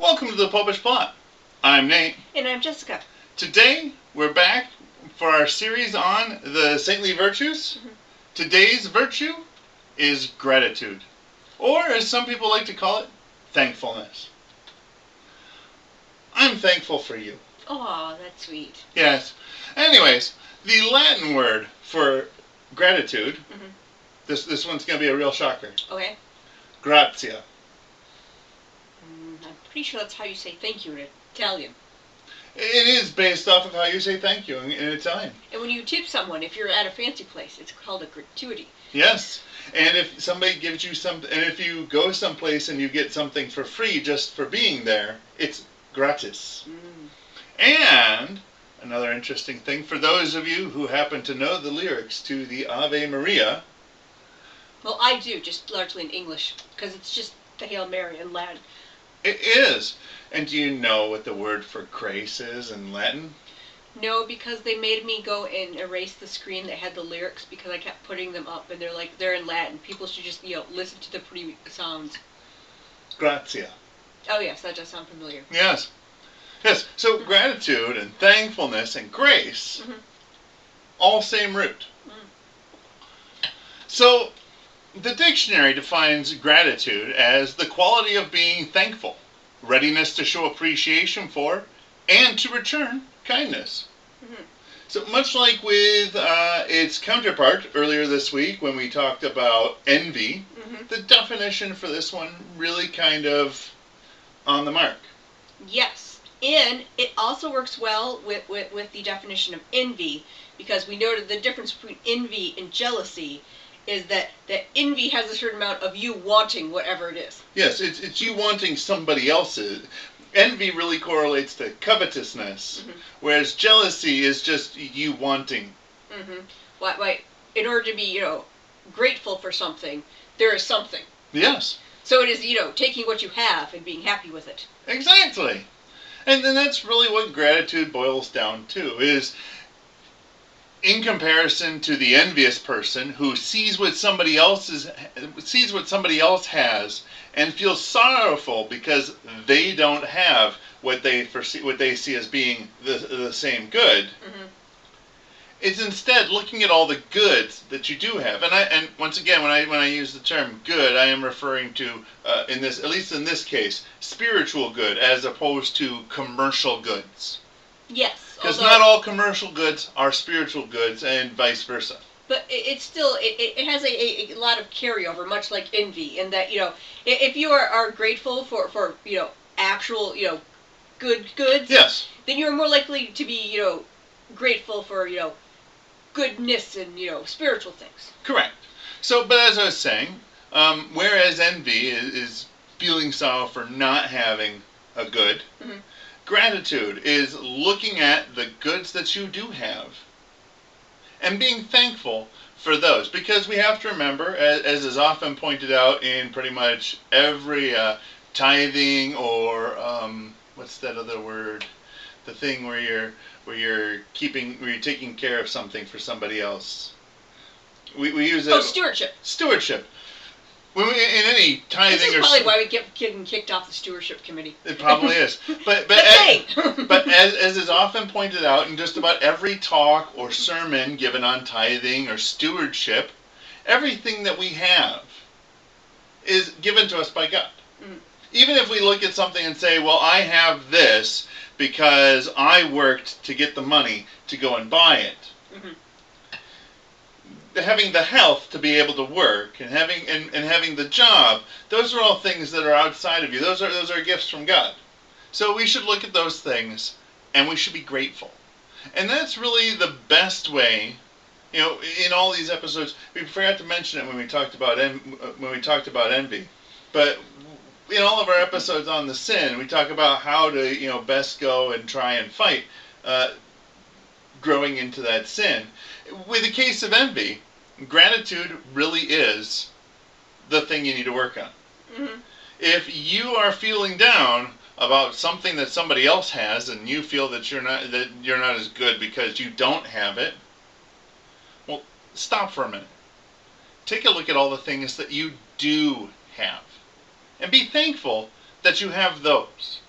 Welcome to the Popish Plot. I'm Nate. And I'm Jessica. Today, we're back for our series on the saintly virtues. Today's virtue is gratitude, or as some people like to call it, thankfulness. I'm thankful for you. Oh, that's sweet. Yes. Anyways, the Latin word for gratitude, this one's going to be a real shocker. Okay. Gratia. I'm pretty sure that's how you say thank you in Italian. It is based off of how you say thank you in Italian. And when you tip someone, if you're at a fancy place, it's called a gratuity. Yes. And if somebody gives you something, and if you go someplace and you get something for free just for being there, it's gratis. And another interesting thing, for those of you who happen to know the lyrics to the Ave Maria. Well, I do, just largely in English, because it's just the Hail Mary in Latin. It is. And do you know what the word for grace is in Latin? No, because they made me go and erase the screen that had the lyrics because I kept putting them up, and they're in Latin. People should just, listen to the pretty sounds. Gratia. Oh, yes, that does sound familiar. Yes. Yes, so gratitude and thankfulness and grace, all same root. So, the dictionary defines gratitude as the quality of being thankful, readiness to show appreciation for, and to return kindness. So much like with its counterpart earlier this week when we talked about envy, the definition for this one really kind of on the mark. Yes, and it also works well with the definition of envy, because we noted the difference between envy and jealousy is that envy has a certain amount of you wanting whatever it is. Yes, it's you wanting somebody else's. Envy really correlates to covetousness, whereas jealousy is just you wanting. Why, in order to be, grateful for something, there is something. Yes. So it is, taking what you have and being happy with it. Exactly. And then that's really what gratitude boils down to, is in comparison to the envious person who sees what somebody else has and feels sorrowful because they don't have what they see as being the same good. It's instead looking at all the goods that you do have. And once again, when I use the term good, I am referring to at least in this case, spiritual good as opposed to commercial goods. Yes. Because not all commercial goods are spiritual goods, and vice versa. But it's still, it has a lot of carryover, much like envy, in that, if you are grateful for actual, good goods, yes, then you're more likely to be, grateful for, goodness and, spiritual things. Correct. So, but as I was saying, whereas envy is feeling sorrow for not having a good, gratitude is looking at the goods that you do have and being thankful for those. Because we have to remember, as is often pointed out in pretty much every tithing or what's that other word? The thing where you're taking care of something for somebody else. We use it. Oh, stewardship. Stewardship. When in any tithing, this is probably why we get getting kicked off the stewardship committee. It probably is. But as is often pointed out in just about every talk or sermon given on tithing or stewardship, everything that we have is given to us by God. Even if we look at something and say, well, I have this because I worked to get the money to go and buy it. Having the health to be able to work and having the job, those are all things that are outside of you. Those are gifts from God. So we should look at those things and we should be grateful. And that's really the best way. In all these episodes, we forgot to mention it when we talked about envy. But in all of our episodes on the sin, we talk about how to best go and try and fight growing into that sin. With the case of envy, gratitude really is the thing you need to work on. If you are feeling down about something that somebody else has and you feel that you're not as good because you don't have it, well, stop for a minute. Take a look at all the things that you do have and be thankful that you have those.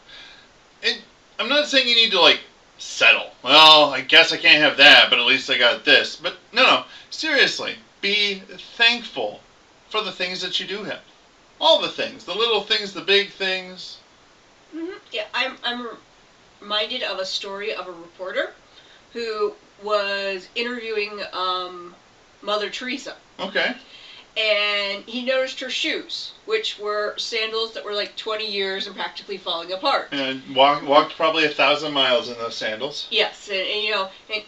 And I'm not saying you need to like settle. Well, I guess I can't have that, but at least I got this. But no, seriously, be thankful for the things that you do have. All the things, the little things, the big things. Mm-hmm. Yeah, I'm reminded of a story of a reporter who was interviewing Mother Teresa. Okay. And he noticed her shoes, which were sandals that were like 20 years and practically falling apart. And walked probably 1,000 miles in those sandals. Yes, and you know, and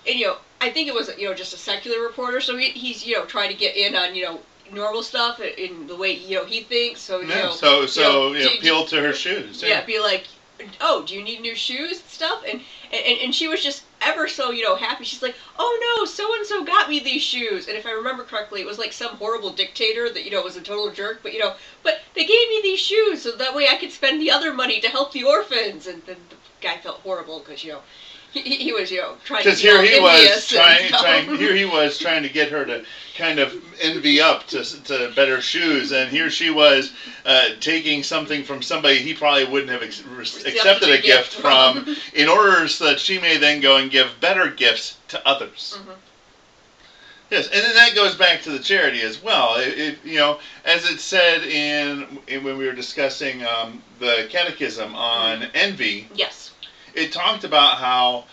you know, I think it was just a secular reporter, so he's trying to get in on normal stuff in the way he thinks. So appeal to her shoes. Yeah, be like, oh, do you need new shoes and stuff? And she was just ever so happy. She's like, oh no, so and so got me these shoes. And if I remember correctly, it was like some horrible dictator that was a total jerk. But but they gave me these shoes so that way I could spend the other money to help the orphans. And then the guy felt horrible because he was trying to be here he envious was here he was trying to get her to kind of envy up to better shoes, and here she was taking something from somebody he probably wouldn't have accepted a gift from in order so that she may then go and give better gifts to others. Mm-hmm. Yes, and then that goes back to the charity as well. As it said when we were discussing the catechism on envy. Yes. It talked about how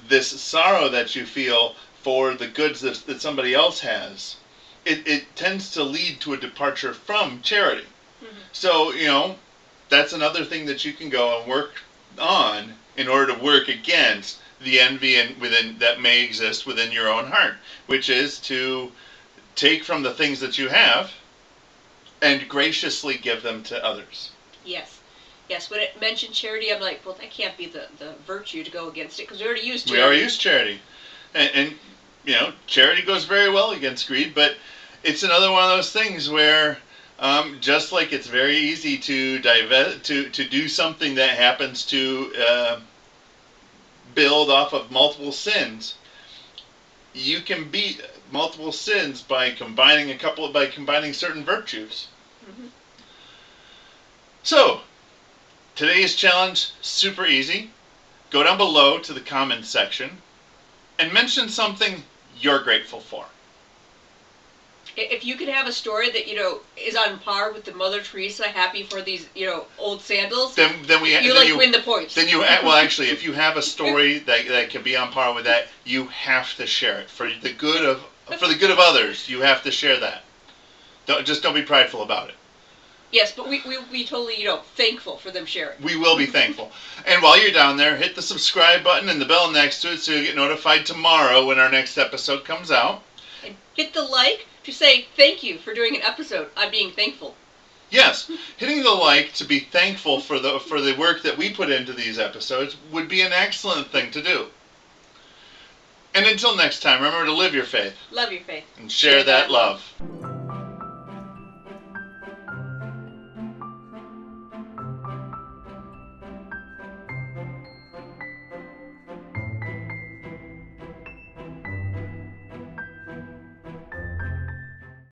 this sorrow that you feel for the goods that somebody else has, it tends to lead to a departure from charity. Mm-hmm. So, that's another thing that you can go and work on in order to work against the envy that may exist within your own heart, which is to take from the things that you have and graciously give them to others. Yes. Yes, when it mentioned charity, I'm like, well, that can't be the virtue to go against it, because we already used charity. We already used charity. And charity goes very well against greed, but it's another one of those things where, just like it's very easy to do something that happens to build off of multiple sins, you can beat multiple sins by combining certain virtues. Mm-hmm. So, today's challenge, super easy. Go down below to the comments section and mention something you're grateful for. If you could have a story that is on par with the Mother Teresa, happy for these old sandals, then you win the points. Then actually, if you have a story that can be on par with that, you have to share it for the good of others. You have to share that. Don't be prideful about it. Yes, but we'll be totally, thankful for them sharing. We will be thankful. And while you're down there, hit the subscribe button and the bell next to it so you get notified tomorrow when our next episode comes out. And hit the like to say thank you for doing an episode. I'm being thankful. Yes, hitting the like to be thankful for the work that we put into these episodes would be an excellent thing to do. And until next time, remember to live your faith. Love your faith. And share that love.